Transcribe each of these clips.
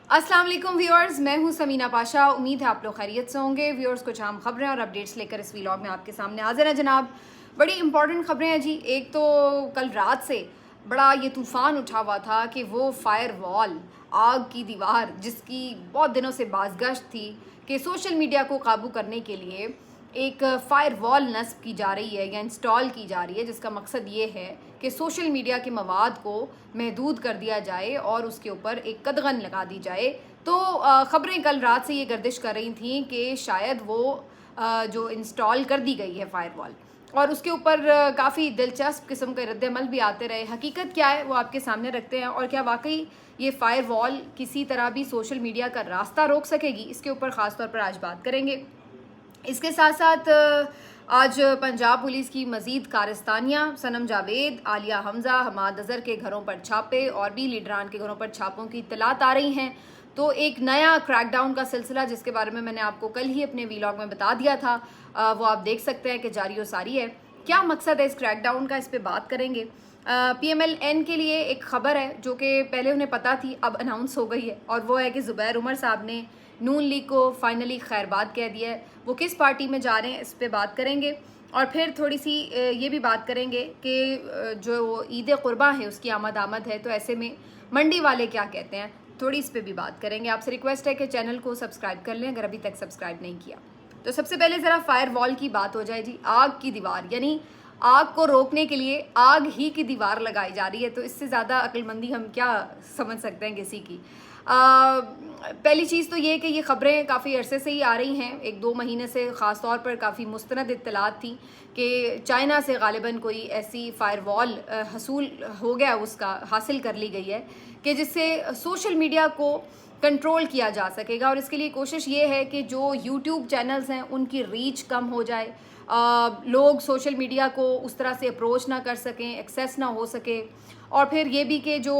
अस्सलाम वालेकुम व्यूअर्स, मैं हूं समीना पाशा। उम्मीद है आप लोग खैरियत से होंगे। व्यूअर्स, कुछ अहम खबरें और अपडेट्स लेकर इस व्लॉग में आपके सामने हाजिर है जनाब। बड़ी इंपॉर्टेंट खबरें हैं जी। एक तो कल रात से बड़ा ये तूफ़ान उठा हुआ था कि वो फायर वॉल, आग की दीवार, जिसकी बहुत दिनों से बाज़गश्त थी कि सोशल मीडिया को काबू करने के लिए एक फायर वॉल नस्ब की जा रही है या इंस्टॉल की जा रही है, जिसका मकसद ये है कि सोशल मीडिया के मवाद को महदूद कर दिया जाए और उसके ऊपर एक कदगन लगा दी जाए। तो ख़बरें कल रात से ये गर्दिश कर रही थी कि शायद वो जो इंस्टॉल कर दी गई है फायर वॉल, और उसके ऊपर काफ़ी दिलचस्प किस्म के रद्दमल भी आते रहे। हकीकत क्या है वो आपके सामने रखते हैं, और क्या वाकई ये फायर वॉल किसी तरह भी सोशल मीडिया का रास्ता रोक सकेगी, इसके ऊपर ख़ास तौर पर आज बात करेंगे। इसके साथ साथ आज पंजाब पुलिस की मजीद कारस्तानियाँ, सनम जावेद, आलिया हमजा, हमाद अजहर के घरों पर छापे और भी लीडरान के घरों पर छापों की इत्तलात आ रही हैं। तो एक नया क्रैकडाउन का सिलसिला, जिसके बारे में मैंने आपको कल ही अपने वीलॉग में बता दिया था, वो आप देख सकते हैं कि जारी व सारी है। क्या मकसद है इस क्रैकडाउन का, इस पर बात करेंगे। PMLN के लिए एक खबर है जो कि पहले उन्हें पता थी, अब अनाउंस हो गई है, और वो है कि ज़ुबैर उमर साहब ने नून लीग को फाइनली खैरबाद कह दिया है। वो किस पार्टी में जा रहे हैं, इस पे बात करेंगे। और फिर थोड़ी सी ये भी बात करेंगे कि जो ईद कुर्बा है उसकी आमद है, तो ऐसे में मंडी वाले क्या कहते हैं, थोड़ी इस पे भी बात करेंगे। आपसे रिक्वेस्ट है कि चैनल को सब्सक्राइब कर लें अगर अभी तक सब्सक्राइब नहीं किया। तो सबसे पहले ज़रा फायर वॉल की बात हो जाए जी। आग की दीवार, यानी आग को रोकने के लिए आग ही की दीवार लगाई जा रही है। तो इससे ज़्यादा अक्लमंदी हम क्या समझ सकते हैं किसी की। पहली चीज़ तो ये कि ये ख़बरें काफ़ी अरसे से ही आ रही हैं, 1-2 महीने से ख़ास तौर पर काफ़ी मुस्तनद इत्तलात थी कि चाइना से ग़ालिबन कोई ऐसी फायर वॉल हसूल हो गया, उसका हासिल कर ली गई है कि जिससे सोशल मीडिया को कंट्रोल किया जा सकेगा। और इसके लिए कोशिश ये है कि जो यूट्यूब चैनल्स हैं उनकी रीच कम हो जाए, लोग सोशल मीडिया को उस तरह से अप्रोच ना कर सकें, एक्सेस ना हो सके। और फिर ये भी कि जो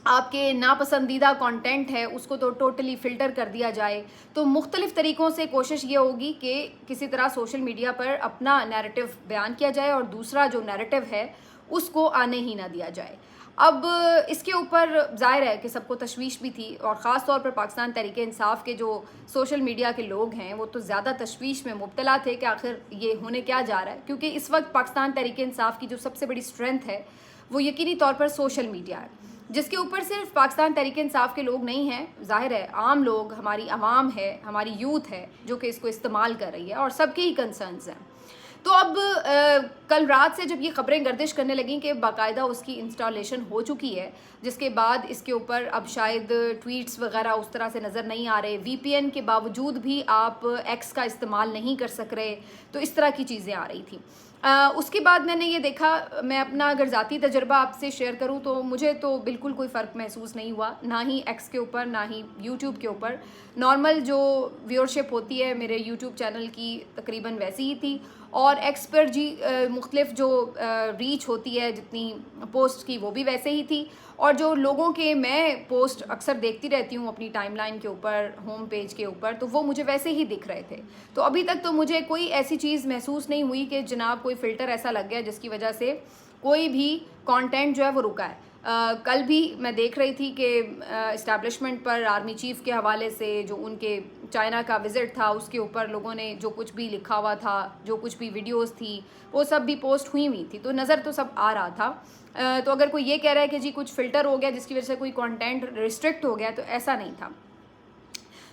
आपके नापसंदीदा कंटेंट है उसको तो टोटली फ़िल्टर कर दिया जाए। तो मुख्तलिफ़ तरीक़ों से कोशिश ये होगी कि किसी तरह सोशल मीडिया पर अपना नैरेटिव बयान किया जाए और दूसरा जो नैरेटिव है उसको आने ही ना दिया जाए। अब इसके ऊपर ज़ाहिर है कि सबको तशवीश भी थी, और ख़ास तौर पर पाकिस्तान तहरीक इंसाफ के जो सोशल मीडिया के लोग हैं वो तो ज़्यादा तशवीश में मुब्तला थे कि आखिर ये होने क्या जा रहा है। क्योंकि इस वक्त पाकिस्तान तहरीक इंसाफ की जो सबसे बड़ी स्ट्रेंथ है वो यकीनी तौर पर सोशल मीडिया है, जिसके ऊपर सिर्फ पाकिस्तान तहरीक इंसाफ के लोग नहीं हैं, ज़ाहिर है आम लोग, हमारी आवाम है, हमारी यूथ है जो कि इसको इस्तेमाल कर रही है, और सबके ही कंसर्न्स हैं। तो अब कल रात से जब ये खबरें गर्दिश करने लगीं कि बाकायदा उसकी इंस्टॉलेशन हो चुकी है, जिसके बाद इसके ऊपर अब शायद ट्वीट्स वगैरह उस तरह से नज़र नहीं आ रहे, VPN के बावजूद भी आप X का इस्तेमाल नहीं कर सक रहे, तो इस तरह की चीज़ें आ रही थी। उसके बाद मैंने ये देखा, मैं अपना अगर ज़ाती तजर्बा आपसे शेयर करूँ तो मुझे तो बिल्कुल कोई फ़र्क महसूस नहीं हुआ, ना ही X के ऊपर ना ही यूट्यूब के ऊपर। नॉर्मल जो व्यूअरशिप होती है मेरे यूट्यूब चैनल की तकरीबन वैसी ही थी, और X पर जी मुख्तलिफ जो रीच होती है जितनी पोस्ट की वो भी वैसे ही थी, और जो लोगों के मैं पोस्ट अक्सर देखती रहती हूँ अपनी टाइमलाइन के ऊपर, होम पेज के ऊपर, तो वो मुझे वैसे ही दिख रहे थे। तो अभी तक तो मुझे कोई ऐसी चीज़ महसूस नहीं हुई कि जनाब कोई फ़िल्टर ऐसा लग गया जिसकी वजह से कोई भी कंटेंट जो है वो रुका है। कल भी मैं देख रही थी कि इस्टेब्लिशमेंट पर आर्मी चीफ़ के हवाले से जो उनके चाइना का विज़िट था उसके ऊपर लोगों ने जो कुछ भी लिखा हुआ था, जो कुछ भी वीडियोस थी, वो सब भी पोस्ट हुई थी, तो नज़र तो सब आ रहा था। तो अगर कोई ये कह रहा है कि जी कुछ फ़िल्टर हो गया जिसकी वजह से कोई कंटेंट रिस्ट्रिक्ट हो गया, तो ऐसा नहीं था।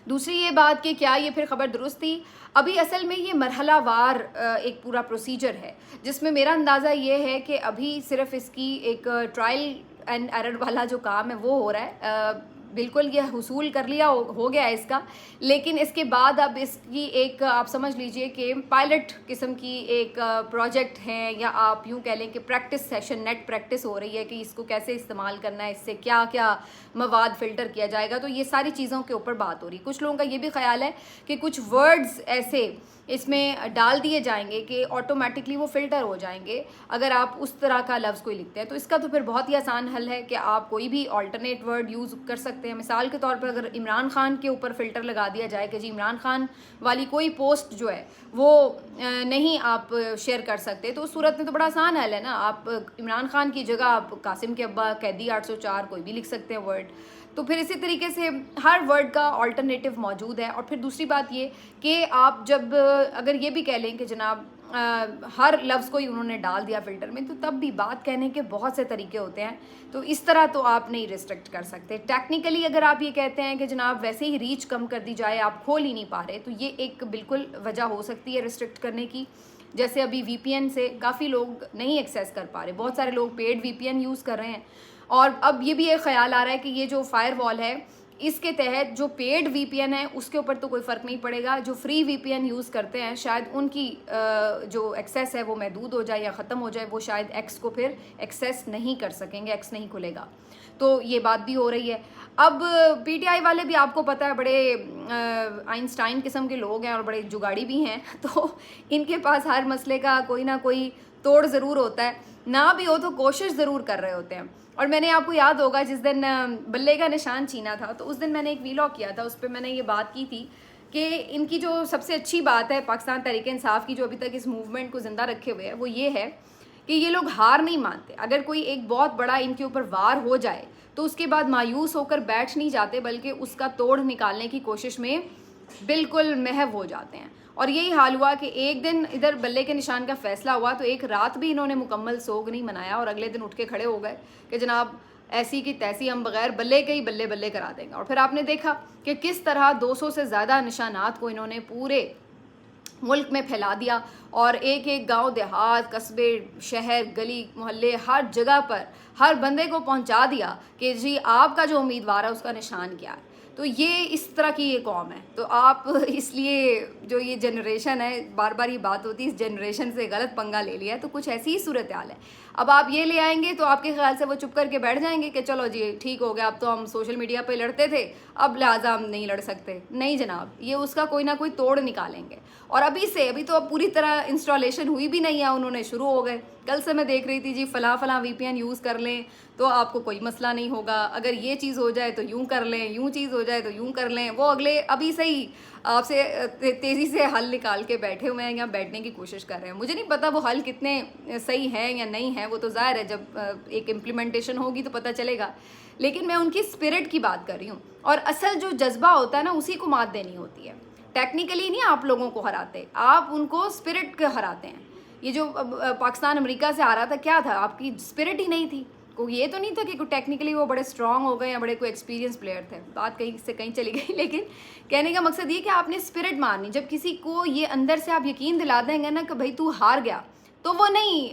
दूसरी ये बात कि क्या ये फिर ख़बर दुरुस्त थी, अभी असल में ये मरहलावार एक पूरा प्रोसीजर है, जिसमें मेरा अंदाज़ा ये है कि अभी सिर्फ इसकी एक ट्रायल एंड एरर वाला जो काम है वो हो रहा है। बिल्कुल ये हुसूल कर लिया हो गया है इसका, लेकिन इसके बाद अब इसकी एक आप समझ लीजिए कि पायलट किस्म की एक प्रोजेक्ट है, या आप यूँ कह लें कि प्रैक्टिस सेशन, नेट प्रैक्टिस हो रही है कि इसको कैसे इस्तेमाल करना है, इससे क्या क्या मवाद फ़िल्टर किया जाएगा। तो ये सारी चीज़ों के ऊपर बात हो रही है। कुछ लोगों का ये भी ख्याल है कि कुछ वर्ड्स ऐसे इसमें डाल दिए जाएंगे कि ऑटोमेटिकली वो फ़िल्टर हो जाएंगे अगर आप उस तरह का लफ्ज़ कोई लिखते हैं। तो इसका तो फिर बहुत ही आसान हल है कि आप कोई भी ऑल्टरनेट वर्ड यूज़ कर सकते हैं। मिसाल के तौर पर अगर इमरान खान के ऊपर फ़िल्टर लगा दिया जाए कि जी इमरान खान वाली कोई पोस्ट जो है वो नहीं आप शेयर कर सकते, तो उस सूरत में तो बड़ा आसान हल है ना, आप इमरान खान की जगह आप कासिम के अब्बा, कैदी 804 कोई भी लिख सकते हैं वर्ड। तो फिर इसी तरीके से हर वर्ड का ऑल्टरनेटिव मौजूद है। और फिर दूसरी बात ये कि आप जब अगर ये भी कह लें कि जनाब हर लफ्ज़ को ही उन्होंने डाल दिया फ़िल्टर में, तो तब भी बात कहने के बहुत से तरीके होते हैं, तो इस तरह तो आप नहीं रिस्ट्रिक्ट कर सकते। टेक्निकली अगर आप ये कहते हैं कि जनाब वैसे ही रीच कम कर दी जाए, आप खोल ही नहीं पा रहे, तो ये एक बिल्कुल वजह हो सकती है रिस्ट्रिक्ट करने की। जैसे अभी VPN से काफ़ी लोग नहीं एक्सेस कर पा रहे, बहुत सारे लोग पेड VPN यूज़ कर रहे हैं, और अब ये भी एक ख्याल आ रहा है कि ये जो फायरवॉल है इसके तहत जो पेड VPN है उसके ऊपर तो कोई फ़र्क नहीं पड़ेगा, जो फ्री VPN यूज़ करते हैं शायद उनकी जो एक्सेस है वो महदूद हो जाए या ख़त्म हो जाए, वो शायद X को फिर एक्सेस नहीं कर सकेंगे, X नहीं खुलेगा। तो ये बात भी हो रही है। अब PTI वाले भी आपको पता है बड़े आइंस्टाइन किस्म के लोग हैं और बड़े जुगाड़ी भी हैं, तो इनके पास हर मसले का कोई ना कोई तोड़ ज़रूर होता है, ना भी हो तो कोशिश ज़रूर कर रहे होते हैं। और मैंने, आपको याद होगा जिस दिन बल्ले का निशान छीना था, तो उस दिन मैंने एक वीलॉग किया था, उस पर मैंने ये बात की थी कि इनकी जो सबसे अच्छी बात है पाकिस्तान तहरीक इंसाफ की, जो अभी तक इस मूवमेंट को ज़िंदा रखे हुए है, वो ये है कि ये लोग हार नहीं मानते। अगर कोई एक बहुत बड़ा इनके ऊपर वार हो जाए तो उसके बाद मायूस होकर बैठ नहीं जाते, बल्कि उसका तोड़ निकालने की कोशिश में बिल्कुल महव हो जाते हैं। और यही हाल हुआ कि एक दिन इधर बल्ले के निशान का फैसला हुआ तो एक रात भी इन्होंने मुकम्मल सोग नहीं मनाया, और अगले दिन उठ के खड़े हो गए कि जनाब ऐसी की तैसी, हम बगैर बल्ले के ही बल्ले बल्ले करा देंगे। और फिर आपने देखा कि किस तरह 200 से ज़्यादा निशानात को इन्होंने पूरे मुल्क में फैला दिया, और एक एक गांव, देहात, कस्बे, शहर, गली मोहल्ले, हर जगह पर हर बंदे को पहुंचा दिया कि जी आपका जो उम्मीदवार है उसका निशान क्या है। तो ये इस तरह की ये कौम है। तो आप इसलिए जो ये जनरेशन है, बार बार ये बात होती है, इस जनरेशन से गलत पंगा ले लिया है, तो कुछ ऐसी ही सूरत हाल है। अब आप ये ले आएंगे तो आपके ख्याल से वो चुप करके बैठ जाएंगे कि चलो जी ठीक हो गया, अब तो हम सोशल मीडिया पे लड़ते थे, अब लिहाजा हम नहीं लड़ सकते। नहीं जनाब, ये उसका कोई ना कोई तोड़ निकालेंगे। और अभी तो अब पूरी तरह इंस्टॉलेशन हुई भी नहीं है, उन्होंने शुरू हो गए। कल से मैं देख रही थी जी फला VPN यूज़ कर लें तो आपको कोई मसला नहीं होगा, अगर ये चीज़ हो जाए तो यूँ कर लें, यूँ चीज़ हो जाए तो यूँ कर लें। वो अगले अभी से ही आपसे तेज़ी से हल निकाल के बैठे हुए हैं या बैठने की कोशिश कर रहे हैं। मुझे नहीं पता वो हल कितने सही हैं या नहीं है, वो तो ज़ाहिर है जब एक इम्प्लीमेंटेशन होगी तो पता चलेगा। लेकिन मैं उनकी स्पिरिट की बात कर रही हूँ, और असल जो जज्बा होता है ना उसी को मात देनी होती है। टेक्निकली नहीं आप लोगों को हराते, आप उनको स्पिरिट के हराते हैं। ये जो पाकिस्तान अमेरिका से आ रहा था, क्या था, आपकी स्पिरिट ही नहीं थी। को ये तो नहीं था कि टेक्निकली वो बड़े स्ट्रांग हो गए या बड़े कोई एक्सपीरियंस प्लेयर थे, बात कहीं से कहीं चली गई। लेकिन कहने का मकसद ये कि आपने स्पिरिट मारनी। जब किसी को ये अंदर से आप यकीन दिला देंगे ना कि भाई तू हार गया, तो वो नहीं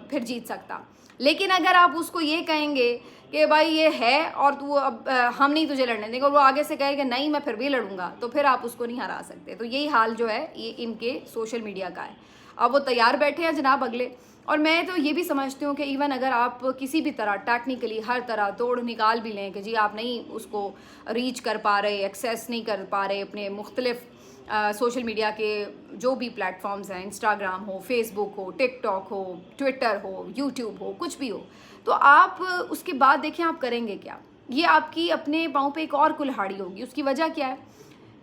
फिर जीत सकता। लेकिन अगर आप उसको ये कहेंगे कि भाई ये है और तू अब हम नहीं तुझे लड़ने देंगे, और वो आगे से कहे कि नहीं मैं फिर भी लड़ूंगा, तो फिर आप उसको नहीं हरा सकते। तो यही हाल जो है ये इनके सोशल मीडिया का है। अब वो तैयार बैठे हैं जनाब अगले। और मैं तो ये भी समझती हूँ कि इवन अगर आप किसी भी तरह टेक्निकली हर तरह तोड़ निकाल भी लें कि जी आप नहीं उसको रीच कर पा रहे, एक्सेस नहीं कर पा रहे अपने मुख्तलिफ सोशल मीडिया के जो भी प्लेटफॉर्म्स हैं, इंस्टाग्राम हो, फेसबुक हो, टिकटॉक हो, ट्विटर हो, यूट्यूब हो, कुछ भी हो, तो आप उसके बाद देखें आप करेंगे क्या। ये आपकी अपने पाँव पे एक और कुल्हाड़ी होगी। उसकी वजह क्या है,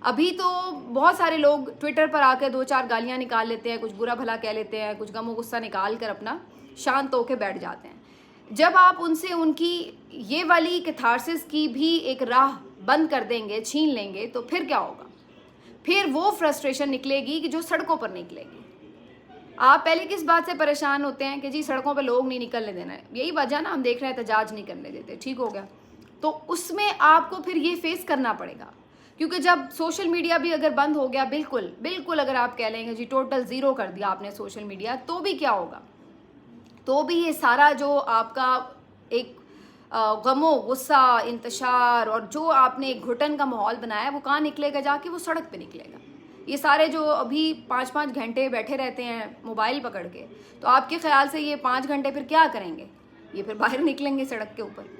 अभी तो बहुत सारे लोग ट्विटर पर आकर 2-4 गालियाँ निकाल लेते हैं, कुछ बुरा भला कह लेते हैं, कुछ गम गुस्सा निकाल कर अपना शांत होकर बैठ जाते हैं। जब आप उनसे उनकी ये वाली कैथारसिस की भी एक राह बंद कर देंगे, छीन लेंगे, तो फिर क्या होगा, फिर वो फ्रस्ट्रेशन निकलेगी कि जो सड़कों पर निकलेगी। आप पहले किस बात से परेशान होते हैं कि जी सड़कों पर लोग नहीं निकलने देना है, यही वजह ना, हम देख रहे हैं एहतजाज नहीं करने देते, ठीक हो गया। तो उसमें आपको फिर ये फेस करना पड़ेगा, क्योंकि जब सोशल मीडिया भी अगर बंद हो गया, बिल्कुल अगर आप कह लेंगे जी टोटल ज़ीरो कर दिया आपने सोशल मीडिया, तो भी क्या होगा, तो भी ये सारा जो आपका एक गमो गुस्सा इंतशार और जो आपने एक घुटन का माहौल बनाया है, वो कहाँ निकलेगा, जाके वो सड़क पे निकलेगा। ये सारे जो अभी 5-5 घंटे बैठे रहते हैं मोबाइल पकड़ के, तो आपके ख्याल से ये 5 घंटे फिर क्या करेंगे, ये फिर बाहर निकलेंगे सड़क के ऊपर।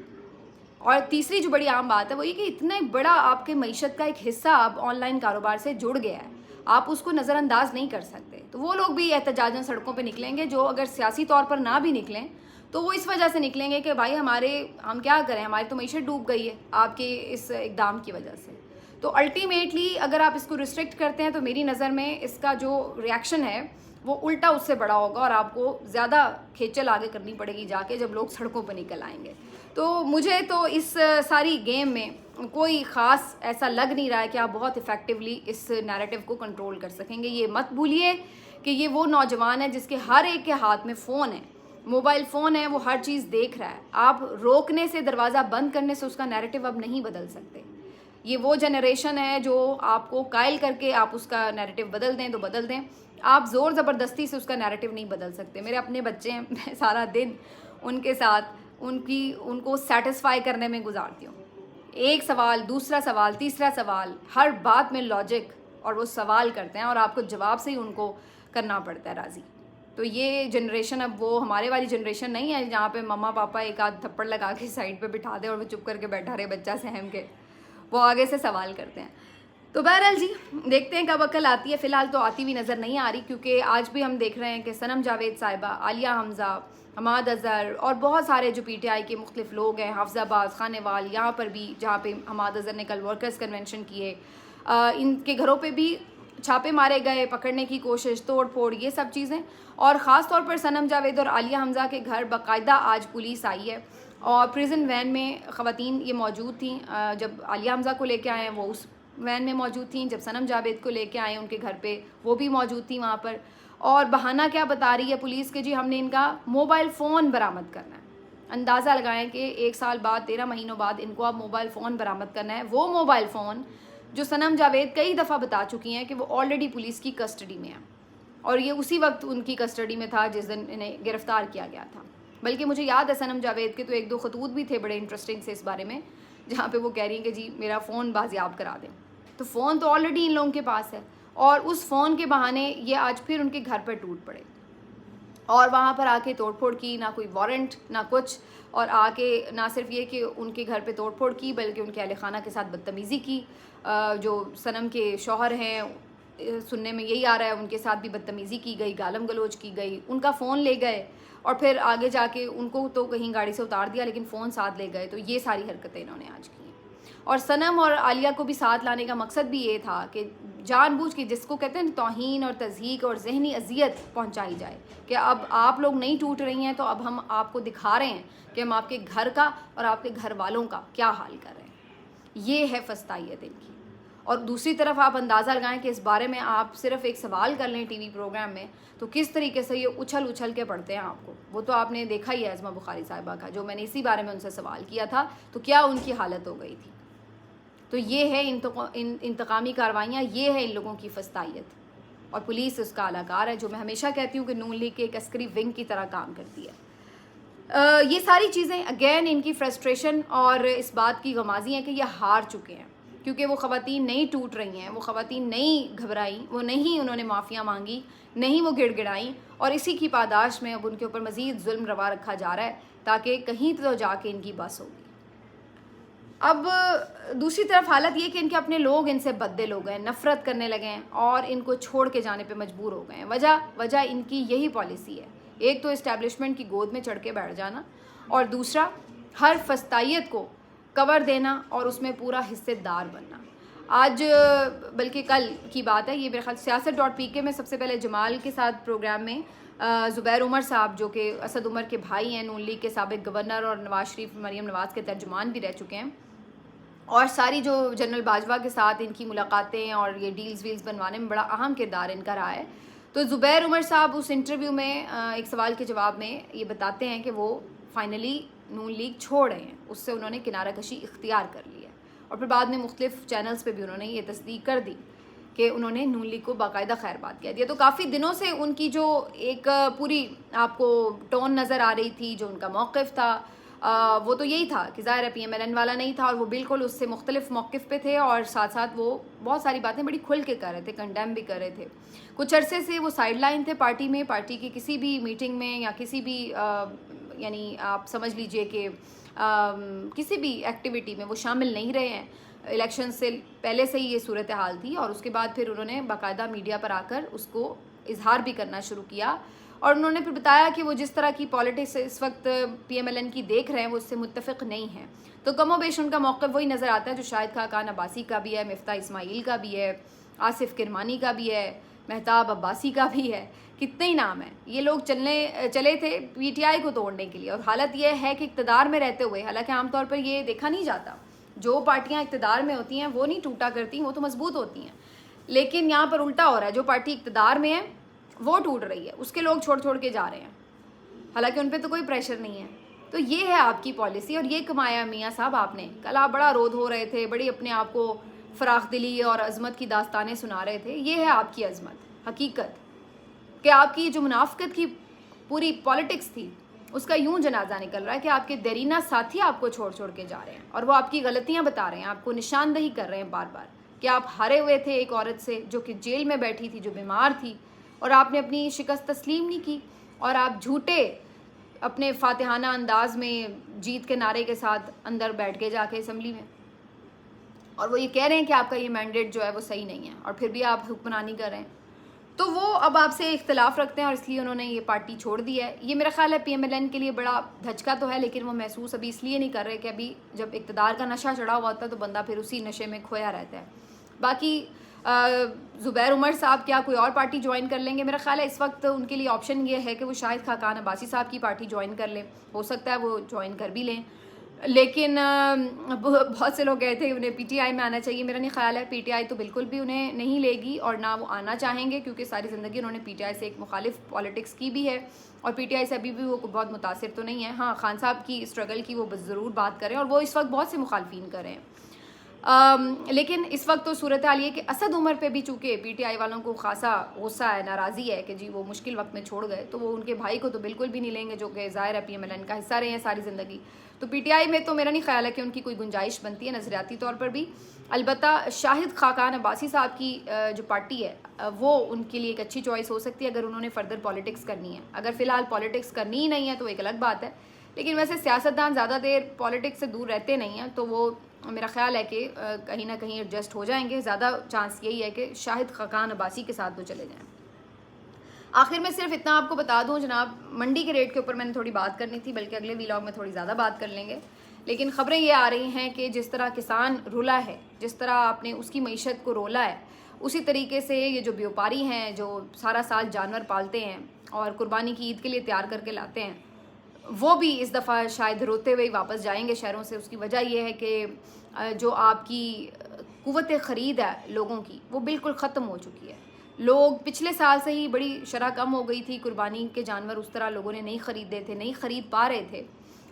और तीसरी जो बड़ी आम बात है वो ये कि इतना बड़ा आपके मईशत का एक हिस्सा अब ऑनलाइन कारोबार से जुड़ गया है, आप उसको नज़रअंदाज नहीं कर सकते। तो वो लोग भी एहतजाजन सड़कों पे निकलेंगे, जो अगर सियासी तौर पर ना भी निकलें तो वो इस वजह से निकलेंगे कि भाई हम क्या करें, हमारी तो मईशत डूब गई है आपके इस इक़दाम की वजह से। तो अल्टीमेटली अगर आप इसको रिस्ट्रिक्ट करते हैं तो मेरी नज़र में इसका जो रिएक्शन है वो उल्टा उससे बड़ा होगा, और आपको ज़्यादा खेचल आगे करनी पड़ेगी जाके जब लोग सड़कों पर निकल आएंगे। तो मुझे तो इस सारी गेम में कोई ख़ास ऐसा लग नहीं रहा है कि आप बहुत इफ़ेक्टिवली इस नैरेटिव को कंट्रोल कर सकेंगे। ये मत भूलिए कि ये वो नौजवान है जिसके हर एक के हाथ में फ़ोन है, मोबाइल फ़ोन है, वो हर चीज़ देख रहा है। आप रोकने से, दरवाज़ा बंद करने से उसका नैरेटिव अब नहीं बदल सकते। ये वो जनरेशन है जो आपको कायल करके आप उसका नैरेटिव बदल दें तो बदल दें, आप ज़ोर ज़बरदस्ती से उसका नैरेटिव नहीं बदल सकते। मेरे अपने बच्चे हैं, मैं सारा दिन उनके साथ उनको सेटिस्फाई करने में गुजारती हूँ। एक सवाल, दूसरा सवाल, तीसरा सवाल, हर बात में लॉजिक, और वो सवाल करते हैं और आपको जवाब से ही उनको करना पड़ता है राज़ी। तो ये जनरेशन अब वो हमारे वाली जनरेशन नहीं है जहाँ पे मम्मा पापा एक आध थप्पड़ लगा के साइड पे बिठा दे और वो चुप करके बैठा रहे बच्चा सहम के, वो आगे से सवाल करते हैं। तो बहरहाल जी, देखते हैं कब अकल आती है। फ़िलहाल तो आती हुई नज़र नहीं आ रही, क्योंकि आज भी हम देख रहे हैं कि सनम जावेद साहिबा, आलिया हमज़ा, हमाद अज़हर और बहुत सारे जो PTI के मुख्तलिफ लोग हैं, हाफजाबाद, खानेवाल, यहाँ पर भी जहाँ पे हमाद अज़हर ने कल वर्कर्स कन्वेंशन किए, इनके घरों पे भी छापे मारे गए, पकड़ने की कोशिश, तोड़ फोड़, ये सब चीज़ें। और ख़ास तौर पर सनम जावेद और आलिया हमज़ा के घर बाकायदा आज पुलिस आई है और प्रिजन वैन में ख़वातीन ये मौजूद थी। जब आलिया हमज़ा को लेके आए वो उस वैन में मौजूद थी, जब सनम जावेद को लेके आए उनके घर पे वो भी मौजूद थी वहाँ पर। और बहाना क्या बता रही है पुलिस के, जी हमने इनका मोबाइल फ़ोन बरामद करना है। अंदाज़ा लगाएं कि 1 साल बाद, 13 महीनों बाद इनको अब मोबाइल फ़ोन बरामद करना है। वो मोबाइल फ़ोन जो सनम जावेद कई दफ़ा बता चुकी हैं कि वो ऑलरेडी पुलिस की कस्टडी में है, और ये उसी वक्त उनकी कस्टडी में था जिस दिन इन्हें गिरफ़्तार किया गया था। बल्कि मुझे याद है सनम जावेद के तो 1-2 खतूत भी थे बड़े इंटरेस्टिंग से इस बारे में, जहाँ पे वो कह रही हैं कि जी मेरा फ़ोन बाजियाब करा दें। तो फ़ोन तो ऑलरेडी इन लोगों के पास है, और उस फ़ोन के बहाने ये आज फिर उनके घर पर टूट पड़े और वहाँ पर आके तोड़फोड़ की, ना कोई वारंट ना कुछ, और आके ना सिर्फ ये कि उनके घर पे तोड़फोड़ की बल्कि उनके अहल खाना के साथ बदतमीज़ी की। जो सनम के शौहर हैं, सुनने में यही आ रहा है, उनके साथ भी बदतमीज़ी की गई, गालम गलोच की गई, उनका फ़ोन ले गए और फिर आगे जाके उनको तो कहीं गाड़ी से उतार दिया लेकिन फ़ोन साथ ले गए। तो ये सारी हरकतें इन्होंने आज की। और सनम और आलिया को भी साथ लाने का मकसद भी ये था कि जानबूझ के, जिसको कहते हैं तौहीन और तज़हीक और ज़हनी अजियत पहुंचाई जाए कि अब आप लोग नहीं टूट रही हैं तो अब हम आपको दिखा रहे हैं कि हम आपके घर का और आपके घर वालों का क्या हाल कर रहे हैं। ये है फस्तायत इनकी। और दूसरी तरफ आप अंदाज़ा लगाएं कि इस बारे में आप सिर्फ एक सवाल कर लें टीवी प्रोग्राम में तो किस तरीके से ये उछल उछल के पढ़ते हैं आपको। वो तो आपने देखा ही है अज़मा बुखारी साहिबा का, जो मैंने इसी बारे में उनसे सवाल किया था तो क्या उनकी हालत हो गई थी। तो ये है इंतकामी कार्रवाइयाँ, ये है इन लोगों की फस्तायत, और पुलिस उसका अलाकार है, जो मैं हमेशा कहती हूँ कि नून लीग के एक अस्करी विंग की तरह काम करती है। ये सारी चीज़ें अगेन इनकी फ्रस्ट्रेशन और इस बात की गमाजी है कि ये हार चुके हैं, क्योंकि वो ख़वातीन नहीं टूट रही हैं, वो ख़वातीन नहीं घबराई, वो नहीं उन्होंने माफ़िया मांगी, नहीं वो गिड़गिड़ाई, और इसी की पादाश में अब उनके ऊपर मज़ीद जुल्म रवा रखा जा रहा है ताकि कहीं तो जाके इनकी बस होगी। अब दूसरी तरफ हालत ये कि इनके अपने लोग इनसे बददिल हो गए, नफ़रत करने लगे हैं और इनको छोड़ के जाने पे मजबूर हो गए हैं। वजह इनकी यही पॉलिसी है, एक तो इस्टेब्लिशमेंट की गोद में चढ़ के बैठ जाना, और दूसरा हर फस्तायत को कवर देना और उसमें पूरा हिस्सेदार बनना। आज बल्कि कल की बात है, ये मेरे ख्याल siyaset.pk में सबसे पहले जमाल के साथ प्रोग्राम में ज़ुबैर उमर साहब, जो कि असद उमर के भाई हैं, नून लीग के साबिक गवर्नर और नवाज शरीफ मरीम नवाज़ के तर्जुमान भी रह चुके हैं, और सारी जो जनरल बाजवा के साथ इनकी मुलाकातें और ये डील्स वील्स बनवाने में बड़ा अहम किरदार इनका रहा है। तो ज़ुबैर उमर साहब उस इंटरव्यू में एक सवाल के जवाब में ये बताते हैं कि वो फाइनली नून लीग छोड़ रहे हैं, उससे उन्होंने किनारा कशी इख्तियार कर ली है, और फिर बाद में मुख्तलिफ चैनल्स पे भी उन्होंने ये तस्दीक कर दी कि उन्होंने नून लीग को बाकायदा खैरबाद कह दिया। तो काफ़ी दिनों से उनकी जो एक पूरी आपको टोन नज़र आ रही थी, जो उनका मौक़िफ़ था, वो तो यही था कि ज़ाहिर है PMLN वाला नहीं था, और वो बिल्कुल उससे मुख्तलिफ मौक़िफ़ पे थे, और साथ साथ वो बहुत सारी बातें बड़ी खुल के कर रहे थे, कंडेम भी कर रहे थे। कुछ अरसे से वो साइड लाइन थे पार्टी में, पार्टी की किसी भी मीटिंग में या किसी भी यानी आप समझ लीजिए कि किसी भी एक्टिविटी में वो शामिल नहीं रहे हैं। इलेक्शन से पहले से ही ये सूरत हाल थी, और उसके बाद फिर उन्होंने बाकायदा मीडिया पर आकर उसको इजहार भी करना शुरू किया, और उन्होंने फिर बताया कि वो जिस तरह की पॉलिटिक्स इस वक्त PMLN की देख रहे हैं वो उससे मुत्तफ़िक़ नहीं है। तो कमोबेश उनका मौक़िफ़ वही नज़र आता है जो शाहिद खाकान अब्बासी का भी है, मिफ्ता इस्माइल का भी है, आसिफ किरमानी का भी है, महताब अब्बासी का भी है, कितने ही नाम हैं, ये लोग चले थे पीटीआई को तोड़ने के लिए। और हालत ये है कि इक़्तिदार में रहते हुए, हालांकि आमतौर पर ये देखा नहीं जाता, जो पार्टियां इक़्तिदार में होती हैं वो नहीं टूटा करती, वो तो मजबूत होती हैं, लेकिन यहाँ पर उल्टा हो रहा है, जो पार्टी इक़्तिदार में है वो टूट रही है, उसके लोग छोड़ के जा रहे हैं, हालांकि उन पर तो कोई प्रेशर नहीं है। तो ये है आपकी पॉलिसी और ये कमाया मियाँ साहब आपने। कल आप बड़ा रोध हो रहे थे, बड़ी अपने आप को फराख दिली और अजमत की दास्तानें सुना रहे थे। ये है आपकी अजमत, हकीकत कि आपकी जो मुनाफिकत की पूरी पॉलिटिक्स थी उसका यूं जनाजा निकल रहा है कि आपके देरीना साथी आपको छोड़ के जा रहे हैं और वो आपकी गलतियां बता रहे हैं, आपको निशानदही कर रहे हैं बार बार कि आप हारे हुए थे एक औरत से जो कि जेल में बैठी थी, जो बीमार थी, और आपने अपनी शिकस्त तस्लीम नहीं की और आप झूठे अपने फातिहाना अंदाज में जीत के नारे के साथ अंदर बैठ गए जाके असम्बली में, और वो ये कह रहे हैं कि आपका ये मैंडेट जो है वो सही नहीं है, और फिर भी आप हुक्मरानी कर रहे हैं। तो वो अब आपसे इख्तलाफ रखते हैं और इसलिए उन्होंने ये पार्टी छोड़ दी है। ये मेरा ख्याल है PMLN के लिए बड़ा धचका तो है, लेकिन वो महसूस अभी इसलिए नहीं कर रहे कि अभी जब इक़्तिदार का नशा चढ़ा हुआ होता है तो बंदा फिर उसी नशे में खोया रहता है। बाकी ज़ुबैर उमर साहब क्या कोई और पार्टी ज्वाइन कर लेंगे? मेरा ख्याल है इस वक्त उनके लिए ऑप्शन ये है कि वो शाहिद खाकान अब्बासी साहब की पार्टी ज्वाइन कर लें, हो सकता है वो ज्वाइन कर भी लें, लेकिन बहुत से लोग कहते हैं उन्हें PTI में आना चाहिए। मेरा नहीं ख्याल है, PTI तो बिल्कुल भी उन्हें नहीं लेगी और ना वो आना चाहेंगे, क्योंकि सारी ज़िंदगी उन्होंने PTI से एक मुखालिफ पॉलिटिक्स की भी है और PTI से अभी भी वो बहुत मुतासिर तो नहीं है। हाँ, खान साहब की स्ट्रगल की वो ज़रूर बात करें और वो इस वक्त बहुत से मुखालफिन कर रहे हैं, लेकिन इस वक्त तो सूरत हाल ये कि असद उमर पे भी चूँकि PTI वालों को खासा गुस्सा है, नाराज़ी है कि जी वो मुश्किल वक्त में छोड़ गए, तो वो उनके भाई को तो बिल्कुल भी नहीं लेंगे जो कि ज़ाहिर है PMLN का हिस्सा रहे हैं सारी ज़िंदगी। तो PTI में तो मेरा नहीं ख्याल है कि उनकी कोई गुंजाइश बनती है नज़रियाती तौर पर भी। अलबत्ता शाहिद खाकान अब्बासी साहब की जो पार्टी है वो उनके लिए एक अच्छी चॉइस हो सकती है अगर उन्होंने फ़र्दर पॉलिटिक्स करनी है। अगर फ़िलहाल पॉलिटिक्स करनी ही नहीं है तो एक अलग बात है, लेकिन वैसे सियासतदान ज़्यादा देर पॉलिटिक्स से दूर रहते नहीं हैं, तो वो मेरा ख्याल है कि कहीं ना कहीं एडजस्ट हो जाएंगे। ज़्यादा चांस यही है कि शाहिद खाकान अब्बासी के साथ वो चले जाएँ। आखिर में सिर्फ इतना आपको बता दूं जनाब, मंडी के रेट के ऊपर मैंने थोड़ी बात करनी थी, बल्कि अगले व्लॉग में थोड़ी ज़्यादा बात कर लेंगे, लेकिन ख़बरें ये आ रही हैं कि जिस तरह किसान रुला है, जिस तरह आपने उसकी मईशत को रोला है, उसी तरीके से ये जो व्यापारी हैं जो सारा साल जानवर पालते हैं और कुर्बानी की ईद के लिए तैयार करके लाते हैं, वो भी इस दफ़ा शायद रोते हुए वापस जाएंगे शहरों से। उसकी वजह यह है कि जो आपकी कुव्वत ख़रीद है लोगों की वो बिल्कुल ख़त्म हो चुकी है। लोग पिछले साल से ही बड़ी शरह कम हो गई थी, कुर्बानी के जानवर उस तरह लोगों ने नहीं ख़रीदे थे, नहीं ख़रीद पा रहे थे,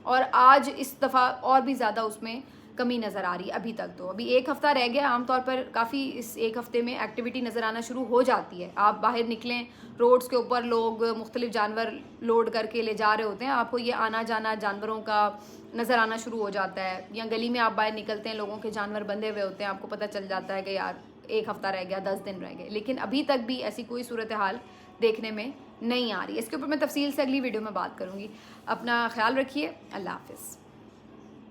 और आज इस दफ़ा और भी ज़्यादा उसमें कमी नज़र आ रही है। अभी तक तो अभी एक हफ़्ता रह गया, आमतौर पर काफ़ी इस एक हफ़्ते में एक्टिविटी नज़र आना शुरू हो जाती है। आप बाहर निकलें, रोड्स के ऊपर लोग मुख्तलिफ जानवर लोड करके ले जा रहे होते हैं, आपको ये आना जाना जानवरों का नज़र आना शुरू हो जाता है। या गली में आप बाहर निकलते हैं, लोगों के जानवर बंधे हुए होते हैं, आपको पता चल जाता है कि यार एक हफ़्ता रह गया, 10 दिन रह गए, लेकिन अभी तक भी ऐसी कोई सूरत हाल देखने में नहीं आ रही। इसके ऊपर मैं तफसील से अगली वीडियो में बात करूँगी। अपना ख्याल रखिए, अल्लाह हाफ़िज़।